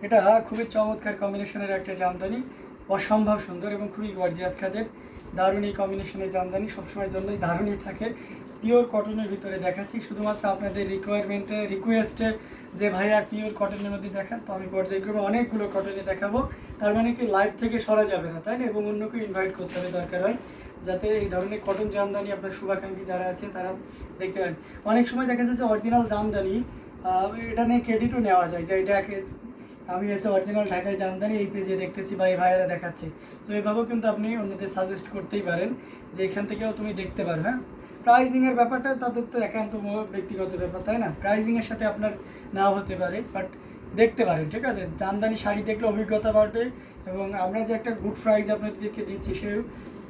এটা খুবই চমৎকার কম্বিনেশনের একটা জামদানি, অসম্ভব সুন্দর এবং খুবই গর্জিয়াস কাজের। দারুণ এই কম্বিনেশনের জামদানি সবসময়ের জন্যই দারুণই থাকে। পিওর কটনের ভিতরে দেখাচ্ছি শুধুমাত্র আপনাদের রিকোয়েস্টে যে ভাইয়া পিওর কটনের মধ্যে দেখান, তো আমি পর্যায়ক্রমে অনেকগুলো কটনে দেখাবো। তার মানে কি লাইভ থেকে সরা যাবে না, তাই না? এবং অন্যকে ইনভাইট করতে হবে দরকার হয়, যাতে এই ধরনের কটন জামদানি আপনার শুভাকাঙ্ক্ষী যারা আছে তারা দেখতে পারেন। অনেক সময় দেখা যাচ্ছে অরিজিনাল জামদানি এটা নিয়ে ক্রেডিটও নেওয়া যায় যে এটা আমি এসে অরিজিনাল ঢাকায় জামদানি এই পেজে দেখতেছি বা এই ভাইয়েরা দেখাচ্ছে। তো এইভাবেও কিন্তু আপনি অন্যদের সাজেস্ট করতেই পারেন যে এখান থেকেও তুমি দেখতে পারো। হ্যাঁ, প্রাইজিংয়ের ব্যাপারটা তাদের তো একান্ত ব্যক্তিগত ব্যাপার, তাই না? প্রাইজিংয়ের সাথে আপনার নাও হতে পারে, বাট দেখতে পারেন, ঠিক আছে? জামদানি শাড়ি দেখলে অভিজ্ঞতা বাড়বে এবং আমরা যে একটা গুড প্রাইস আপনাদেরকে দিচ্ছি সেই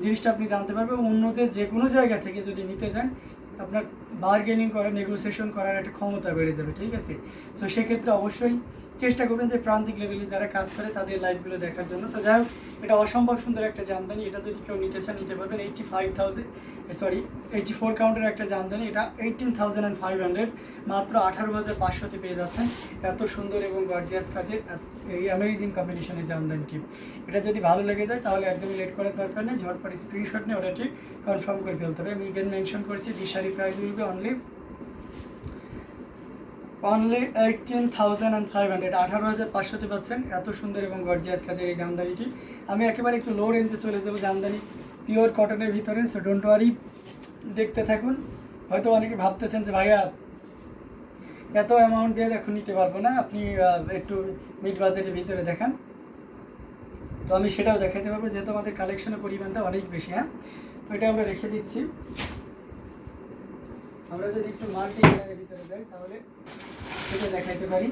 জিনিসটা আপনি জানতে পারবেন। অন্যদের যে কোনো জায়গা থেকে যদি নিতে যান আপনার বার্গেনিং করা, নেগোসিয়েশন করার একটা ক্ষমতা বেড়ে যাবে, ঠিক আছে? সো সেক্ষেত্রে অবশ্যই চেষ্টা করবেন যে প্রান্তিক লেভেলে যারা কাজ করে তাদের লাইভগুলো দেখার জন্য। তো যাই হোক, এটা অসম্ভব সুন্দর একটা জামদানি। এটা যদি কেউ নিতে চান নিতে পারবেন। 84 কাউন্টের একটা জামদানি, এটা 18,500, মাত্র 18,500-তে পেয়ে যাচ্ছেন। এত সুন্দর এবং গর্জিয়াস কাজের এই অ্যামেজিং কম্বিনেশনের জামদানিটি। এটা যদি ভালো লেগে যায় তাহলে একদমই লেট করার দরকার নেই, ঝটপট স্ক্রিনশট নিয়ে ওটাটি কনফার্ম করে ফেলতে হবে। আমি এখানে মেনশন করেছি the sari price will be only 18,500, 18,500-তে পাচ্ছেন এত সুন্দর এবং গর্জিয়াস কাজের এই জামদানিটি। আমি একেবারে একটু লো রেঞ্জে চলে যাবো জামদানি পিওর কটনের ভিতরে। সো ডোন্ট ওয়ারি, দেখতে থাকুন। হয়তো অনেকে ভাবতেছেন যে ভাইয়া এত অ্যামাউন্ট দিয়ে এখন নিতে পারবো না, আপনি একটু মিড বাজেটের ভিতরে দেখান। তো আমি সেটাও দেখাতে পারবো যেহেতু আমাদের কালেকশনের পরিমাণটা অনেক বেশি। হ্যাঁ, তো এটা আমরা রেখে দিচ্ছি। আমরা যদি একটু মাল্টি কালারের ভিতরে যাই তাহলে সেটা দেখাইতে পারি।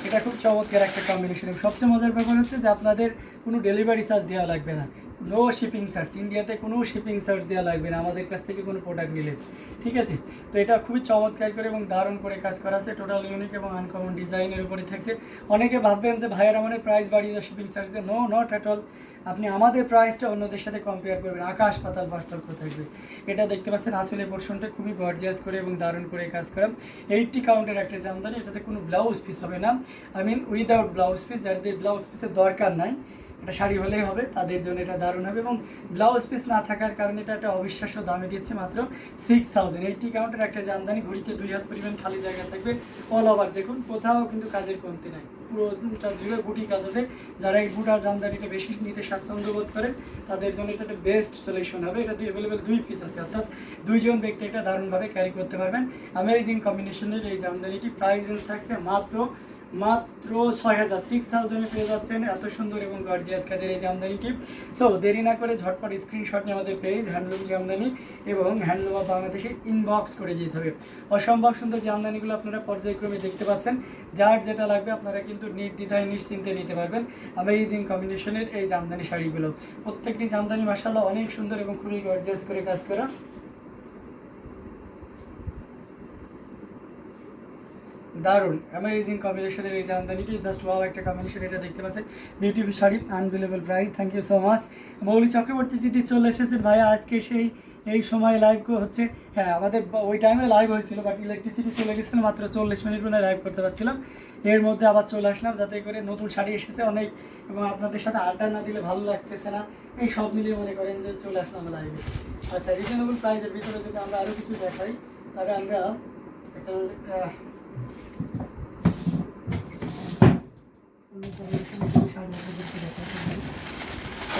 এটা খুব চমৎকার একটা কম্বিনেশন। সবচেয়ে মজার ব্যাপার হচ্ছে যে আপনাদের কোনো ডেলিভারি চার্জ দেওয়া লাগবে না, নো শিপিং চার্জ। ইন্ডিয়াতে কোনো শিপিং চার্জ দেওয়া লাগবে না আমাদের কাছ থেকে কোনো প্রোডাক্ট নিলে, ঠিক আছে? তো এটা খুবই চমৎকার করে এবং দারুণ করে কাজ করা আছে। টোটাল ইউনিক এবং আনকমন ডিজাইনের উপরে থাকছে। অনেকে ভাববেন যে ভাইয়ের আমাদের প্রাইস বাড়িয়ে দেয় শিপিং চার্জ দিয়ে, নো, নট অ্যাট অল। আপনি আমাদের প্রাইসটা অন্যদের সাথে কম্পেয়ার করবেন, আকাশ পাতাল পার্থক্য থাকবে। এটা দেখতে পাচ্ছেন আসলে পোর্শনটা খুবই গর্জিয়াস করে এবং দারুণ করে কাজ করা। 80 কাউন্টের একটা জামদানি, এটাতে কোনো ব্লাউজ পিস হবে না, I mean without blouse piece. যাদের ব্লাউজ পিসের দরকার নাই, এটা শাড়ি হলেই হবে, তাদের জন্য এটা দারুণ হবে। এবং ব্লাউজ পিস না থাকার কারণে এটা একটা অবিশ্বাস্য দামে দিচ্ছে, মাত্র 6,000। 80 কাউন্টের একটা জামদানি, ঘড়িতে 2 হাত পরিমাণ খালি জায়গা থাকবে। অল ওভার দেখুন, কোথাও কিন্তু কাজের কমতি নাই, পুরোটা জুড়ে বুটি কাজ আছে। যারা এই বুটা জামদানিটা বেশি নিতে স্বাচ্ছন্দ্য বোধ করেন তাদের জন্য এটা একটা বেস্ট সলিউশন হবে। এটা অ্যাভেলেবেল 2 পিস আছে, অর্থাৎ 2 জন ব্যক্তি এটা দারুণভাবে ক্যারি করতে পারবেন। অ্যামেজিং কম্বিনেশনের এই জামদানিটি প্রাইস রেঞ্জ থাকছে মাত্র 6,000 পেয়ে যাচ্ছেন এত সুন্দর এবং গর্জিয়াস কাজের এই জামদানিটি। সো দেরি না করে ঝটপট স্ক্রিনশট নিয়ে আমাদের পেজ হ্যান্ডলুম জামদানি এবং হ্যান্ডলুম অফ বাংলাদেশে ইনবক্স করে দিতে হবে। অসম্ভব সুন্দর জামদানিগুলো আপনারা পর্যায়ক্রমে দেখতে পাচ্ছেন। যার যেটা লাগবে আপনারা কিন্তু নির্দ্বিধায় নিশ্চিন্তে নিতে পারবেন অ্যামেজিং কম্বিনেশনের এই জামদানি শাড়িগুলো। প্রত্যেকটি জামদানি মাশাআল্লাহ অনেক সুন্দর এবং খুবই গর্জিয়াস করে কাজ করা। দারুণ অ্যামেজিং কম্বিনেশনের এই জামদানিটি, জাস্ট ওয়াও একটা কম্বিনেশন। এটা দেখতে পাচ্ছেন beautiful sari, unbelievable price. Thank you so much. Mouli Chakraborty দিদি চলে এসেছেন। ভাইয়া আজকে এই সময় লাইভ হচ্ছে। হ্যাঁ, আমাদের ওই টাইমে লাইভ হয়েছিল, বাট ইলেকট্রিসিটি চলে গেছিলো, মাত্র 40 মিনিট মনে লাইভ করতে পারছিলাম। এর মধ্যে আবার চলে আসলাম যাতে করে নতুন শাড়ি এসেছে অনেক, এবং আপনাদের সাথে আড্ডা না দিলে ভালো লাগতেছে না। এই সব মিলিয়ে মনে করেন যে চলে আসলাম লাইভে। আচ্ছা, রিজনেবল প্রাইসের ভিতরে যদি আমরা আরও কিছু দেখাই তাহলে আমরা একটা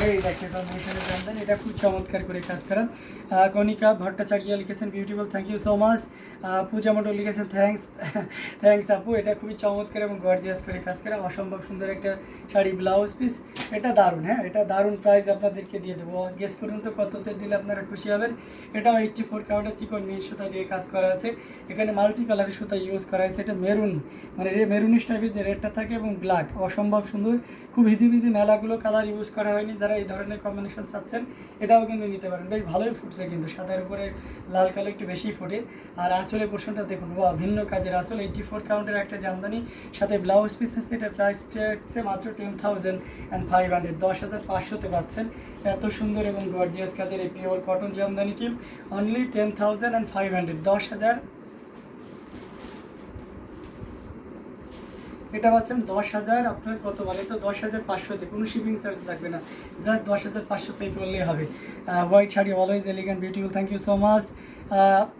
এই দেখে কম্বিনেশনের জামদানি, এটা খুব চমৎকার করে কাজ করা। কণিকা ভট্টাচার্য লিখেছেন beautiful, thank you so much. Puja Mondal লিখেছেন থ্যাংকস আপু। এটা খুবই চমৎকার এবং গর্জিয়াস করে কাজ করা, অসম্ভব সুন্দর একটা শাড়ি, ব্লাউজ পিস। এটা দারুণ। হ্যাঁ, এটা দারুণ প্রাইস আপনাদেরকে দিয়ে দেবো। গেস করুন তো কততে দিলে আপনারা খুশি হবেন। এটাও 84 কাউন্টের চিকন মিল সুতা দিয়ে কাজ করা আছে। এখানে মাল্টি কালারের সুতা ইউজ করা হয়েছে। এটা মেরুন, মানে মেরুনিশ টাইপের যে রেডটা থাকে, এবং ব্ল্যাক, অসম্ভব সুন্দর। খুব হিজিবিজি মেলাগুলো কালার ইউজ করা হয়নি। যারা এই ধরনের কম্বিনেশন চাচ্ছেন এটাও কিন্তু নিতে পারেন। বেশ ভালোই ফুটছে কিন্তু, সাদার উপরে লাল কালো একটু বেশি ফোটে। আর আঁচলের পোর্শনটা দেখুন, ভিন্ন কাজের আঁচল। 84 কাউন্টের একটা জামদানি, সাথে ব্লাউজ পিস আছে। এটা প্রাইস হচ্ছে মাত্র 10,500, 10,500-তে পাচ্ছেন এত সুন্দর এবং গর্জিয়াস কাজের এই পিওর কটন জামদানিটি। অনলি 10,500, এটা পাচ্ছেন 10,000, আপনার কত বলে তো 10,500-তে, কোনো শিপিং চার্জ লাগবে না, জাস্ট 10,500 পে করলেই হবে। White sari always elegant beautiful, thank you so much.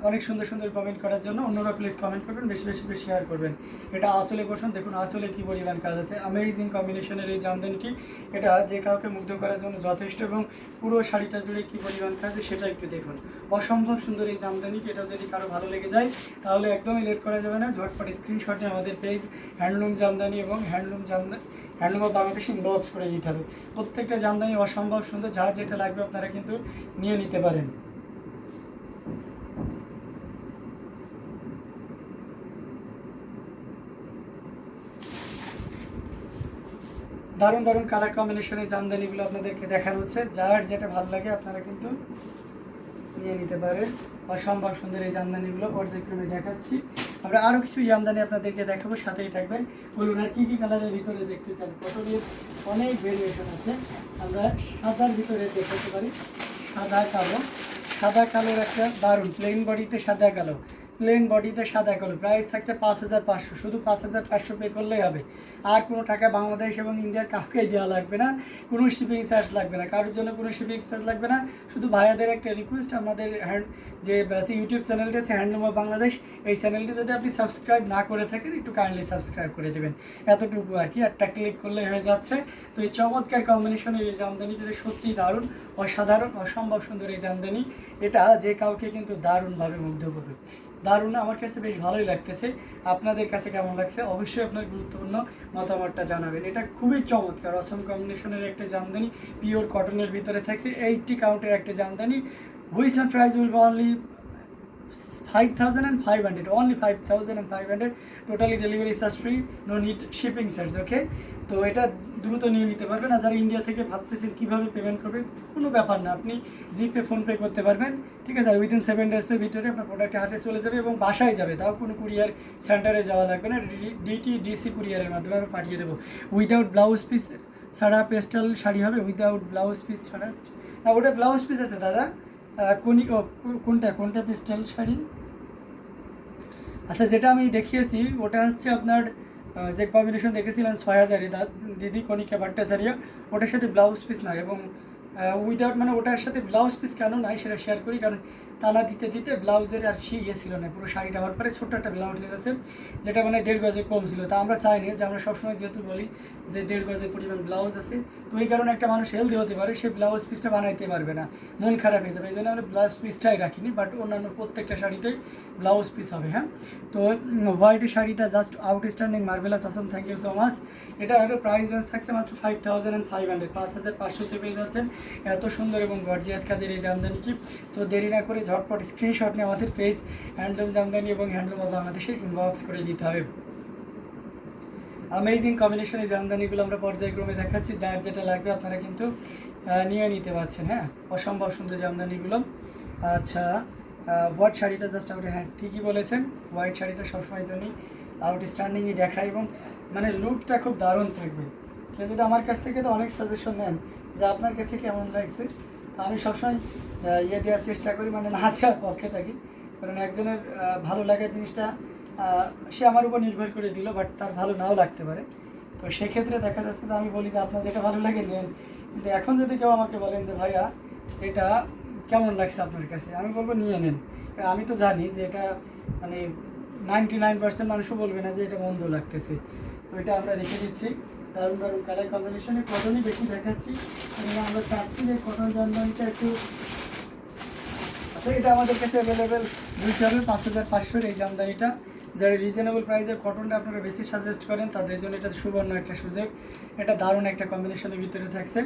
অনেক সুন্দর সুন্দর কমেন্ট করার জন্য। অন্যরা প্লিজ কমেন্ট করবেন, বেশি বেশি করে শেয়ার করবেন। এটা আসলে পোর্শন দেখুন, আসলে কি পরিমাণ কাজ আছে। অ্যামেজিং কম্বিনেশনের এই জামদানিটি, এটা যে কাউকে মুগ্ধ করার জন্য যথেষ্ট, এবং পুরো শাড়িটা জুড়ে কি পরিমাণ কাজ সেটা একটু দেখুন। অসম্ভব সুন্দর এই জামদানিটি। এটা যদি কারো ভালো লেগে যায় তাহলে একদমই লেট করা যাবে না, ঝটপট স্ক্রিনশটে আমাদের পেজ হ্যান্ডলুম জামদানি এবং হ্যান্ডলুম অফ বাংলাদেশ ইনবক্স করে দিতে হবে। প্রত্যেকটা জামদানি অসম্ভব সুন্দর, যা যেটা লাগবে আপনারা কিন্তু নিয়ে নিতে পারেন। দারুণ দারুণ কালার কম্বিনেশনের জামদানিগুলো আপনাদেরকে দেখানো হচ্ছে, যার যেটা ভালো লাগে আপনারা কিন্তু নিয়ে নিতে পারেন। অসম্ভব সুন্দর এই জামদানিগুলো পর্যায়ক্রমে দেখাচ্ছি। আমরা আরও কিছু জামদানি আপনাদেরকে দেখাবো, সাথেই থাকবেন। বলুন আর কী কী কালারের ভিতরে দেখতে চান। কটনের অনেক ভেরিয়েশন আছে। আমরা সাদার ভিতরে দেখাতে পারি, সাদা কালো। সাদা কালোর একটা দারুণ প্লেন বডিতে সাদা কালো, প্লেন বডিতে সাদা কালো। প্রাইস থাকছে 5,500, শুধু 5,500 পে করলেই হবে। আর কোনো টাকা বাংলাদেশ এবং ইন্ডিয়ার কাউকে দেওয়া লাগবে না, কোনো শিপিং চার্জ লাগবে না, কারোর জন্য কোনো শিপিং চার্জ লাগবে না। শুধু ভাইয়াদের একটা রিকোয়েস্ট, আমাদের যে ইউটিউব চ্যানেলটা আছে হ্যান্ডলুম অফ বাংলাদেশ, এই চ্যানেলটি যদি আপনি সাবস্ক্রাইব না করে থাকেন একটু কাইন্ডলি সাবস্ক্রাইব করে দেবেন, এতটুকু আর কি। একটা ক্লিক করলে হয়ে যাচ্ছে। তো এই চমৎকার কম্বিনেশনের এই জামদানিটা সত্যিই দারুণ, অসাধারণ, অসম্ভব সুন্দর এই জামদানি। এটা যে কাউকে কিন্তু দারুণভাবে মুগ্ধ করবে। দারুণ, আমার কাছে বেশ ভালোই লাগতেছে। আপনাদের কাছে কেমন লাগছে অবশ্যই আপনার গুরুত্বপূর্ণ মতামতটা জানাবেন। এটা খুবই চমৎকার অসম কম্বিনেশনের একটা জামদানি, পিওর কটনের ভিতরে থাকছে। 80 কাউন্টের একটা jamdani, which price will be only 5,500, only 5,500, totally delivery charge free, no need shipping charge. Okay, তো এটা দ্রুত নিয়ে নিতে পারবেন। আর যারা ইন্ডিয়া থেকে ভাবতেছেন কীভাবে পেমেন্ট করবেন, কোনো ব্যাপার না, আপনি জিপে ফোনপে করতে পারবেন, ঠিক আছে। আর উইদিন 7 ডেজের ভিতরে আপনার প্রোডাক্টে হাতে চলে যাবে এবং বাসায় যাবে, তাও কোনো কুরিয়ার সেন্টারে যাওয়া লাগবে না। ডিসি কুরিয়ারের মাধ্যমে আমরা পাঠিয়ে দেবো। উইদাউট ব্লাউজ পিস ছাড়া পেস্টাল শাড়ি হবে, উইদাউট ব্লাউজ পিস ছাড়া। ওটা ব্লাউজ পিস আছে দাদা, কোনটা পেস্টাল শাড়ি? আচ্ছা, যেটা আমি দেখিয়েছি ওটা হচ্ছে আপনার যে কম্বিনেশন দেখেছিলেন 6,000-এ দিদি কণিকা ভট্টাচার্য, ওটার সাথে ব্লাউজ পিস নাই। এবং উইদাউট মানে ওটার সাথে ব্লাউজ পিস কেন নাই সেটা শেয়ার করি, কারণ তালা দিতে দিতে ব্লাউজের আর ইয়ে ছিল না, পুরো শাড়িটা হওয়ার পরে ছোট্ট একটা ব্লাউজ আছে, যেটা মানে 1.5 গজে কম ছিল। তা আমরা চাইনি যে, আমরা সবসময় যেহেতু বলি যে 1.5 গজের পরিমাণ ব্লাউজ আছে, তো এই কারণে একটা মানুষ হেলদি হতে পারে, সে ব্লাউজ পিসটা বানাইতে পারবে না, মন খারাপ হয়ে যাবে। এই জন্য আমরা ব্লাউজ পিসটাই রাখিনি, বাট অন্যান্য প্রত্যেকটা শাড়িতেই ব্লাউজ পিস হবে। হ্যাঁ, তো হোয়াইটের শাড়িটা just outstanding, marvellous, awesome, thank you so much. এটা একটা প্রাইস রেঞ্জ থাকছে মাত্র 5,500, 5,500 পেয়ে যাচ্ছেন এত সুন্দর এবং গর্জিয়াস কাজের এই জামদানিটি। সো দেরি না করে ঝটপট স্ক্রিনশট নিয়ে আমাদের পেজ হ্যান্ডলুম জামদানি এবং হ্যান্ডলুম অফ বাংলাদেশে ইনবক্স করে দিতে হবে। অ্যামেজিং কম্বিনেশন এই জামদানিগুলো আমরা পর্যায়ক্রমে দেখাচ্ছি, যার যেটা লাগবে আপনারা কিন্তু নিয়ে নিতে পারছেন। হ্যাঁ, অসম্ভব সুন্দর জামদানিগুলো। আচ্ছা, হোয়াইট শাড়িটা জাস্ট আপনি হ্যাঁ ঠিকই বলেছেন, হোয়াইট শাড়িটা সবসময়ের জন্যই আউটস্ট্যান্ডিংই দেখায় এবং মানে লুকটা খুব দারুণ থাকবে। কেউ যদি আমার কাছ থেকে তো অনেক সাজেশন নেন যে আপনার কাছে কেমন লাগছে, তো আমি সবসময় ইয়ে দেওয়ার চেষ্টা করি, মানে না দেওয়ার পক্ষে থাকি, কারণ একজনের ভালো লাগা জিনিসটা সে আমার উপর নির্ভর করে দিল, বাট তার ভালো নাও লাগতে পারে। তো সেক্ষেত্রে দেখা যাচ্ছে যে আমি বলি যে আপনার যেটা ভালো লাগে নেন। কিন্তু এখন যদি কেউ আমাকে বলেন যে ভাইয়া এটা কেমন লাগছে আপনার কাছে, আমি বলবো নিয়ে নেন। আমি তো জানি যে এটা মানে 99% মানুষও বলবে না যে এটা মন্দ লাগতেছে, তো এটা আমরা রেখে দিচ্ছি। দারুণ দারুণ কালার কম্বিনেশনে কটনই বেশি দেখাচ্ছি, এবং আমরা চাচ্ছি যে কটন জামদানিটা একটু। আচ্ছা, এটা আমাদের কাছে অ্যাভেলেবেল 5,500 এই জামদানিটা। যারা রিজনেবল প্রাইসে কটনটা আপনারা বেশি সাজেস্ট করেন তাদের জন্য এটা সুবর্ণ একটা সুযোগ। এটা দারুণ একটা কম্বিনেশনের ভিতরে থাকছে।